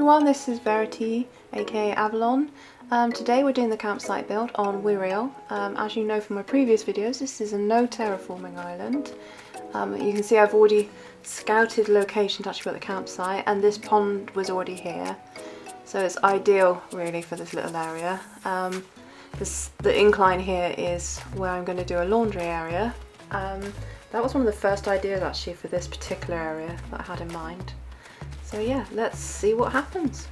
everyone, this is Verity, aka Avalon. Today we're doing the campsite build on Wearyall. As you know from my previous videos, this is a no terraforming island. You can see I've already scouted location to actually put the campsite, and this pond was already here. So it's ideal really for this little area. The incline here is where I'm going to do a laundry area. That was one of the first ideas actually for this particular area that I had in mind. So yeah, let's see what happens.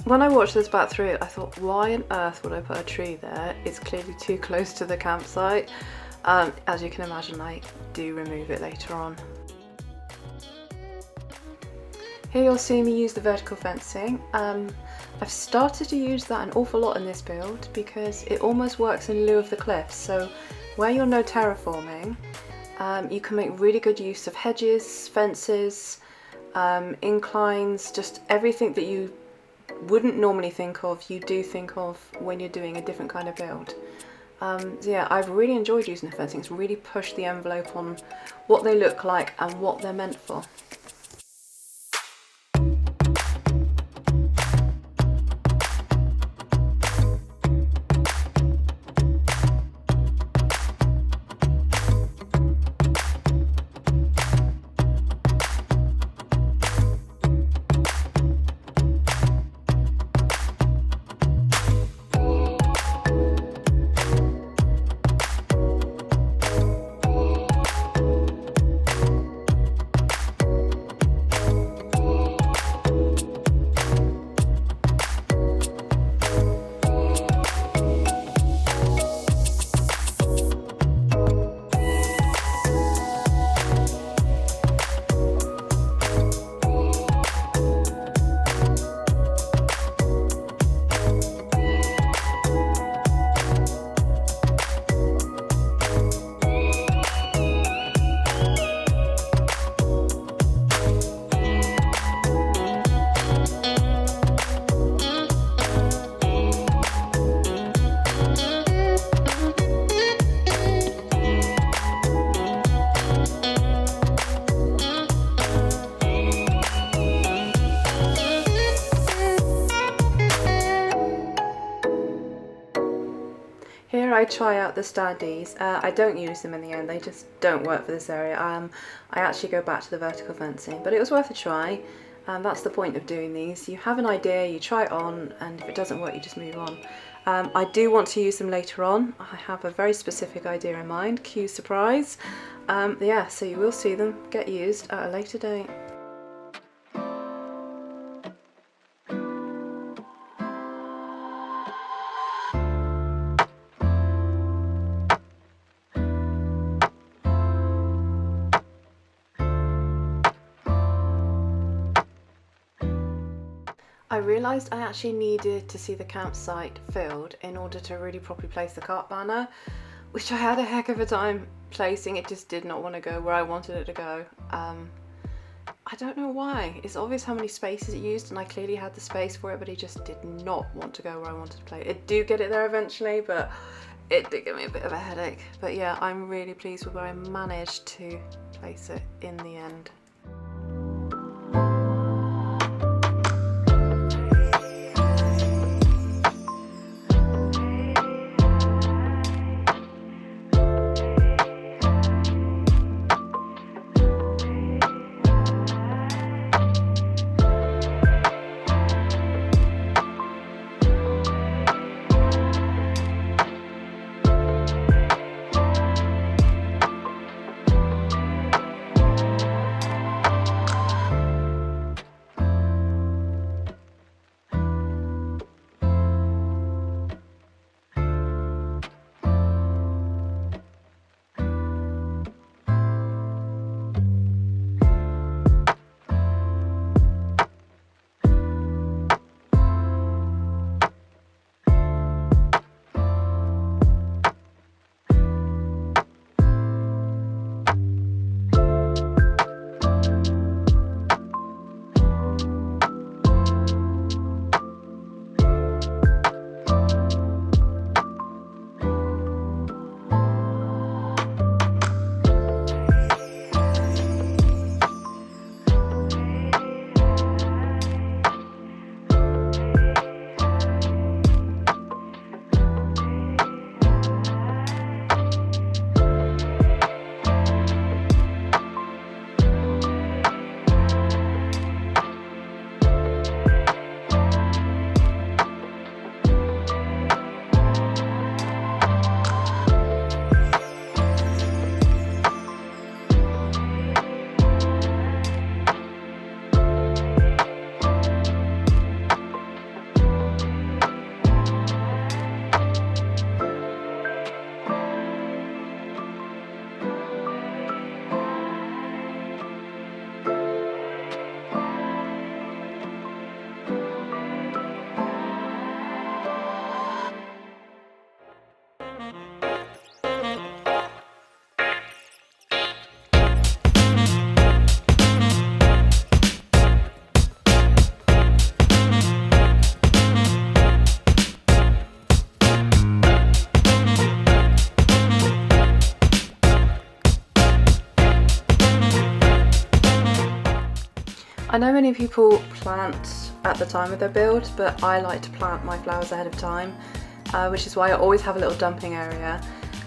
When I watched this back through, I thought, why on earth would I put a tree there? It's clearly too close to the campsite. As you can imagine, I do remove it later on. Here you'll see me use the vertical fencing. I've started to use that an awful lot in this build because it almost works in lieu of the cliffs. So where you're no terraforming, you can make really good use of hedges, fences, inclines, just everything that you wouldn't normally think of, you do think of when you're doing a different kind of build. So yeah, I've really enjoyed using the fencing. It's really pushed the envelope on what they look like and what they're meant for. Here I try out the standees. I don't use them in the end, they just don't work for this area. I actually go back to the vertical fencing, but it was worth a try. That's the point of doing these. You have an idea, you try it on, and if it doesn't work you just move on. I do want to use them later on. I have a very specific idea in mind, cue surprise. Yeah, so you will see them get used at a later date. I realised I actually needed to see the campsite filled in order to really properly place the cart banner, which I had a heck of a time placing. It just did not want to go where I wanted it to go. I don't know why. It's obvious how many spaces it used, and I clearly had the space for it, but it just did not want to go where I wanted to place it. It do get it there eventually, but it did give me a bit of a headache. But yeah, I'm really pleased with where I managed to place it in the end. I know many people plant at the time of their build, but I like to plant my flowers ahead of time, which is why I always have a little dumping area,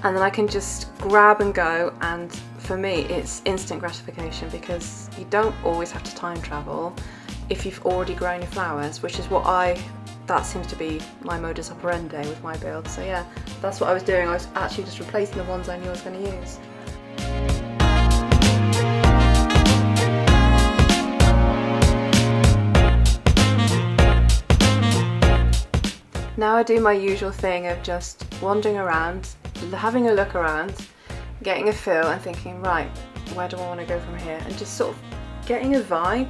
and then I can just grab and go, and for me it's instant gratification because you don't always have to time travel if you've already grown your flowers, which is that seems to be my modus operandi with my build. So yeah, that's what I was doing. I was actually just replacing the ones I knew I was going to use. Now I do my usual thing of just wandering around, having a look around, getting a feel and thinking, right, where do I want to go from here? And just sort of getting a vibe.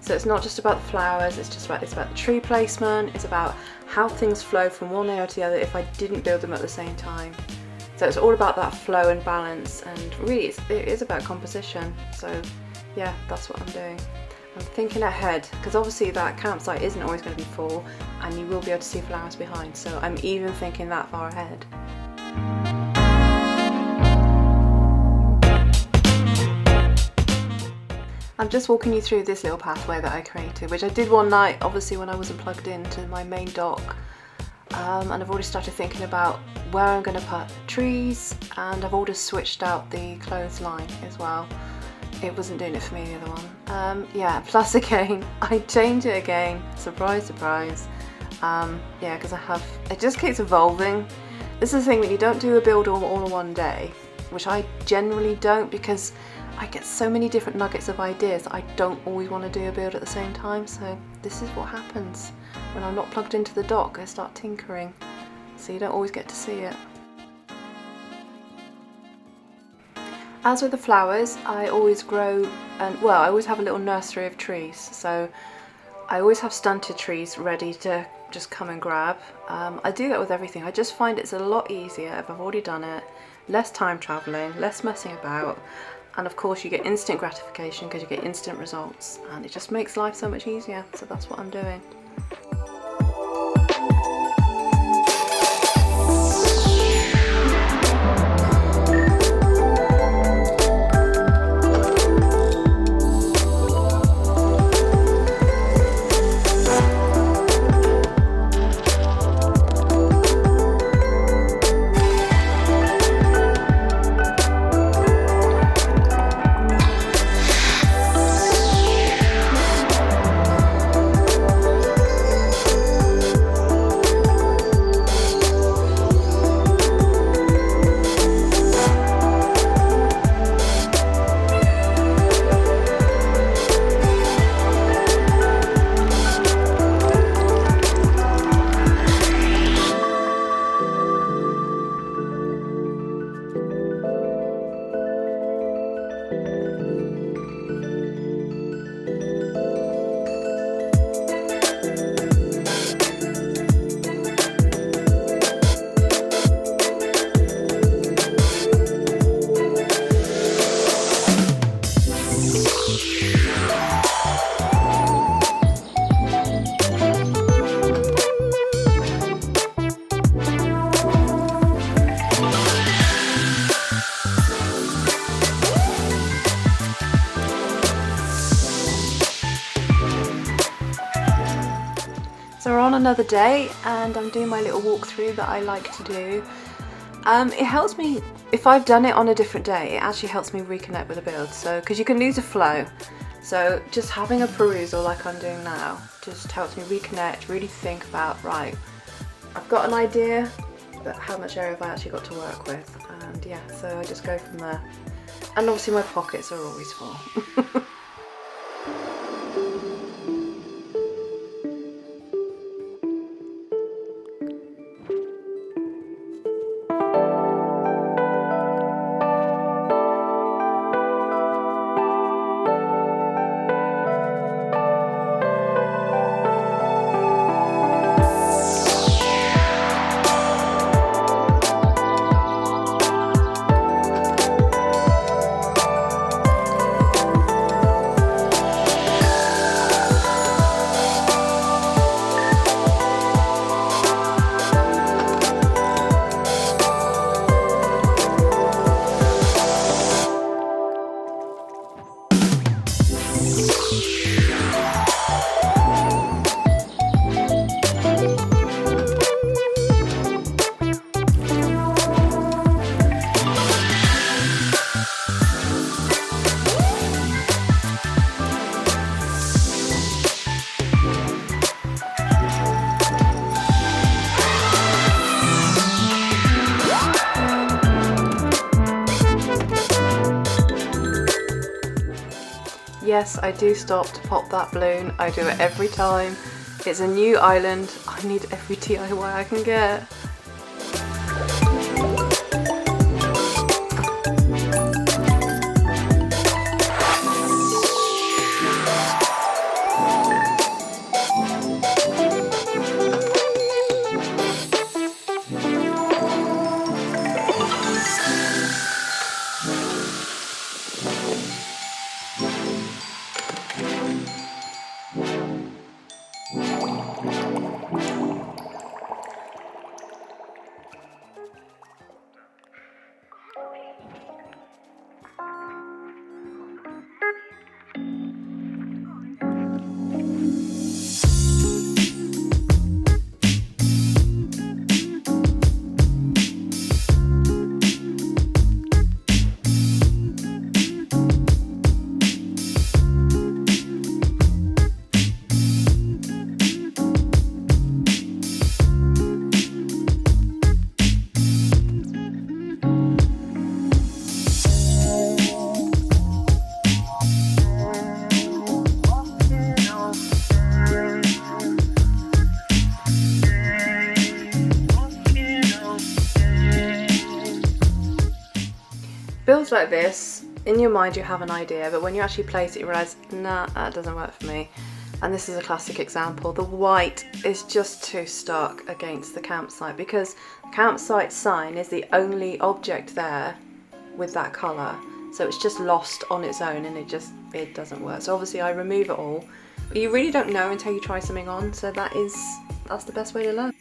So it's not just about the flowers, it's about the tree placement, it's about how things flow from one area to the other if I didn't build them at the same time. So it's all about that flow and balance, and really it is about composition. So yeah, that's what I'm doing. I'm thinking ahead, because obviously that campsite isn't always going to be full and you will be able to see flowers behind, so I'm even thinking that far ahead. I'm just walking you through this little pathway that I created, which I did one night obviously when I wasn't plugged into my main dock, and I've already started thinking about where I'm going to put trees, and I've already switched out the clothesline as well. It wasn't doing it for me, the other one. Yeah, plus again, I changed it again, surprise, surprise. Yeah, because it just keeps evolving. This is the thing, when you don't do a build all in one day, which I generally don't because I get so many different nuggets of ideas, I don't always want to do a build at the same time, so this is what happens. When I'm not plugged into the dock, I start tinkering, so you don't always get to see it. As with the flowers, I always grow, I always have a little nursery of trees, so I always have stunted trees ready to just come and grab. I do that with everything. I just find it's a lot easier if I've already done it, less time travelling, less messing about, and of course you get instant gratification because you get instant results, and it just makes life so much easier, so that's what I'm doing. So we're on another day and I'm doing my little walkthrough that I like to do. It helps me, if I've done it on a different day, it actually helps me reconnect with the build. So, because you can lose a flow. So just having a perusal like I'm doing now just helps me reconnect, really think about, right, I've got an idea, but how much area have I actually got to work with? And yeah, so I just go from there. And obviously my pockets are always full. Yes, I do stop to pop that balloon. I do it every time. It's a new island. I need every DIY I can get. Builds like this, in your mind you have an idea, but when you actually place it you realise, nah, that doesn't work for me. And this is a classic example. The white is just too stark against the campsite because the campsite sign is the only object there with that colour. So it's just lost on its own and it doesn't work. So obviously I remove it all, but you really don't know until you try something on, so that's the best way to learn.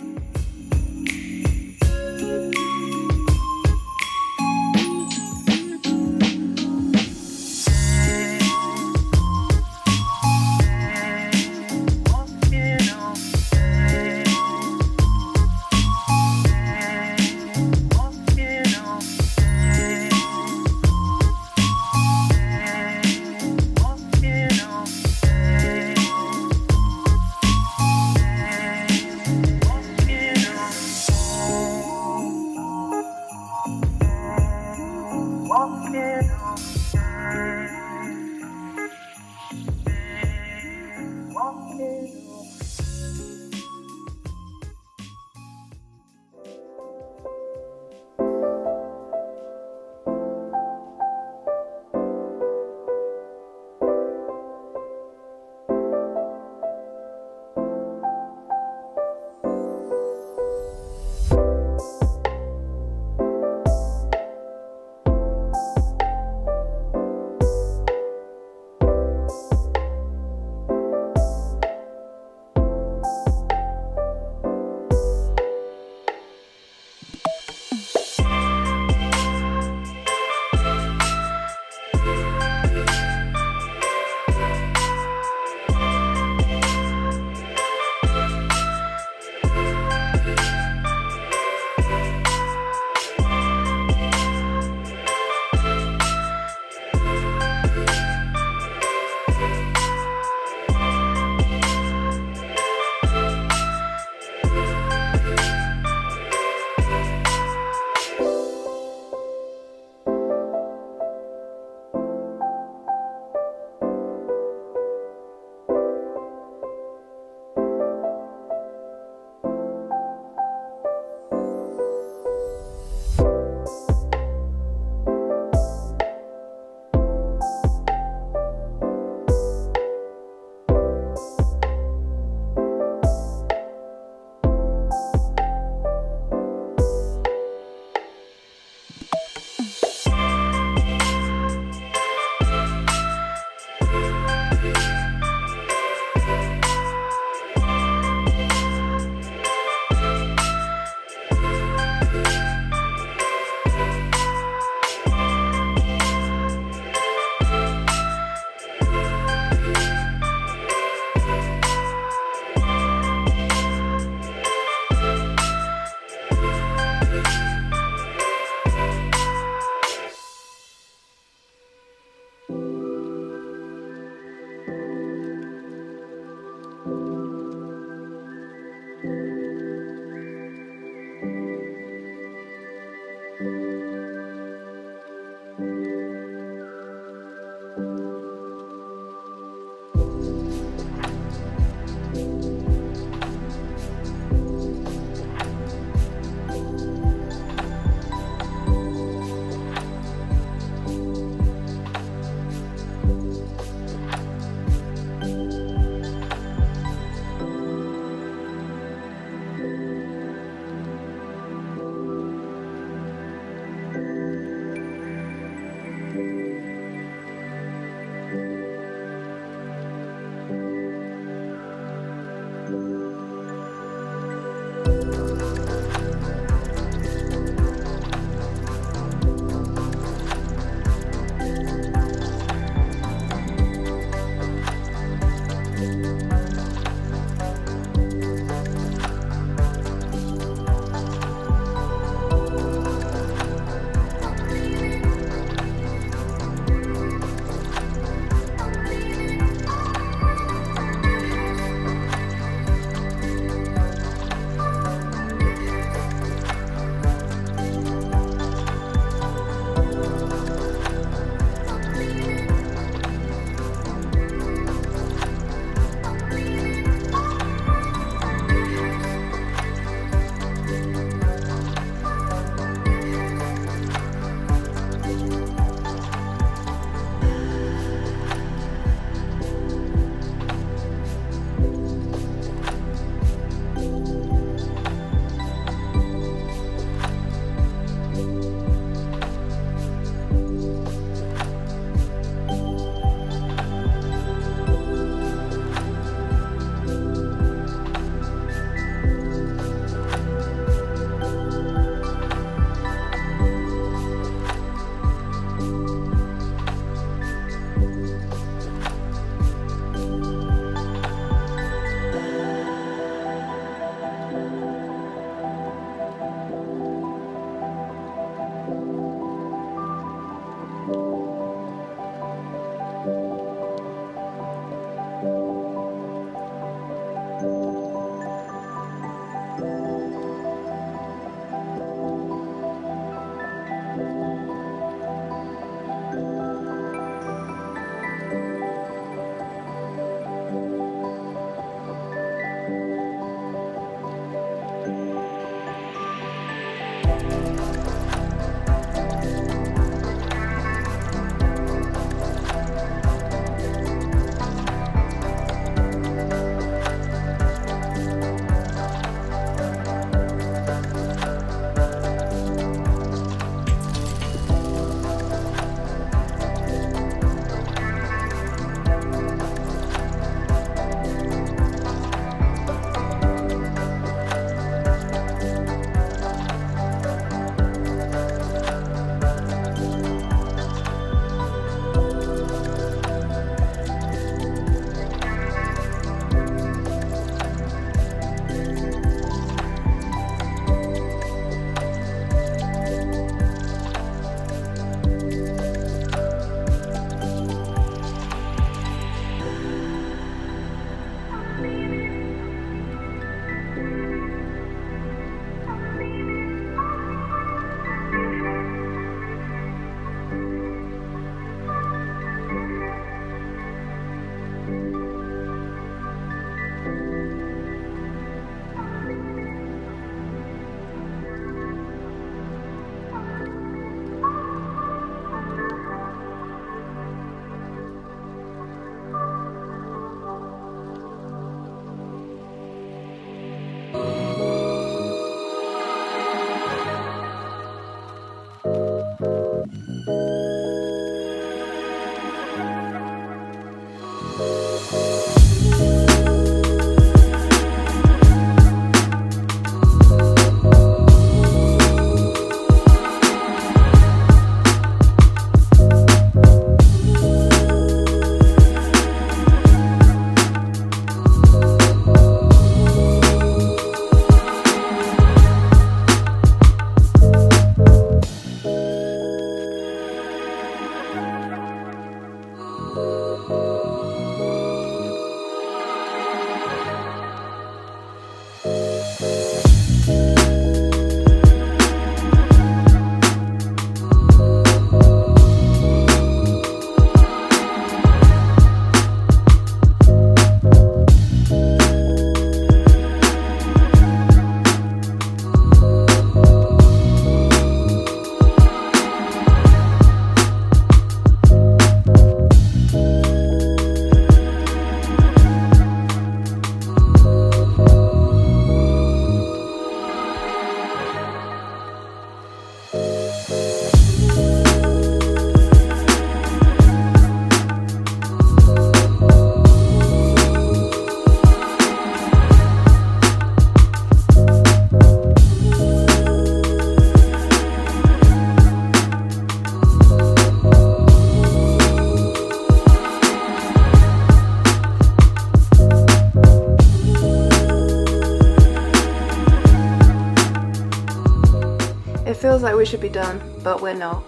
like we should be done, but we're not.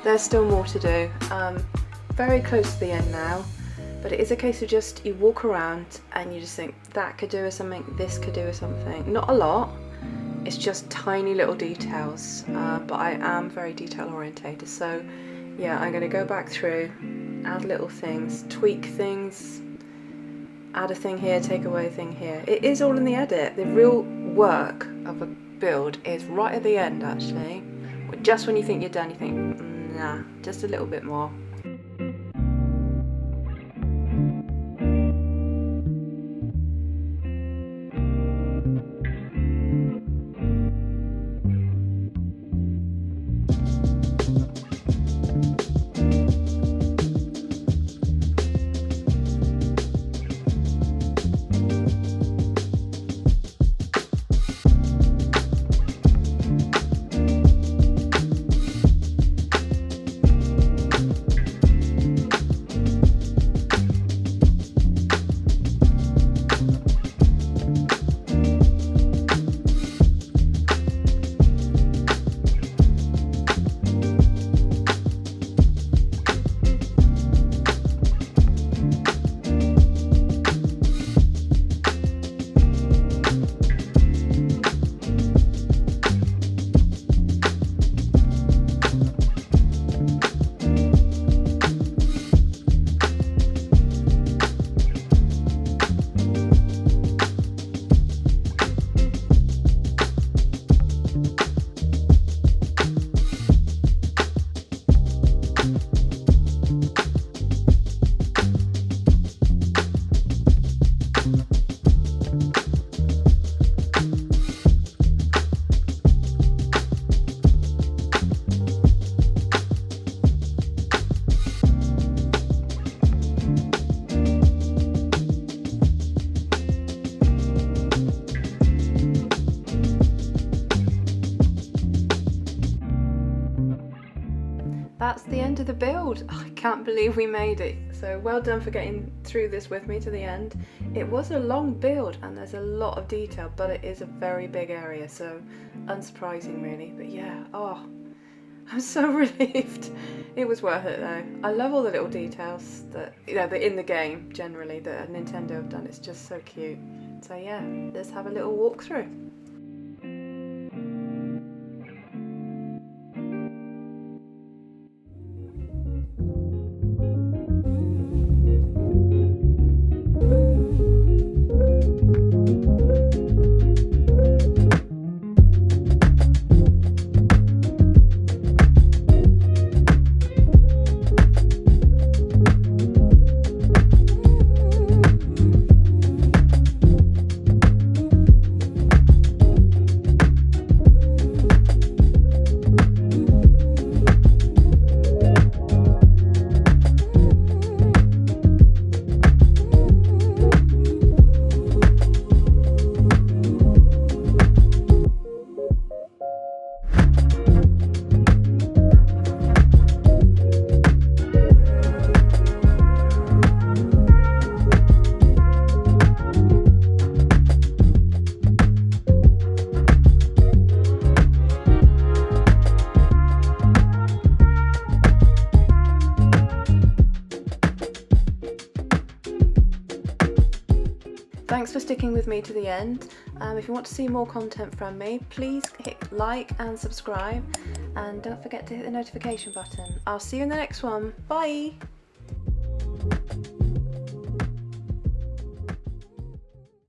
There's still more to do. Very close to the end now, but it is a case of just you walk around and you just think that could do with something, this could do with something. Not a lot, it's just tiny little details, but I am very detail orientated, so yeah, I'm going to go back through, add little things, tweak things, add a thing here, take away a thing here. It is all in the edit. The real work of a build is right at the end, actually. Just when you think you're done, you think, nah, just a little bit more. That's the end of the build. I can't believe we made it. So well done for getting through this with me to the end. It was a long build and there's a lot of detail, but it is a very big area, so unsurprising really. But yeah, oh, I'm so relieved. It was worth it though. I love all the little details that, you know, in the game generally that Nintendo have done. It's just so cute. So yeah, let's have a little walkthrough. Thanks for sticking with me to the end. If you want to see more content from me, please hit like and subscribe, and don't forget to hit the notification button. I'll see you in the next one. Bye!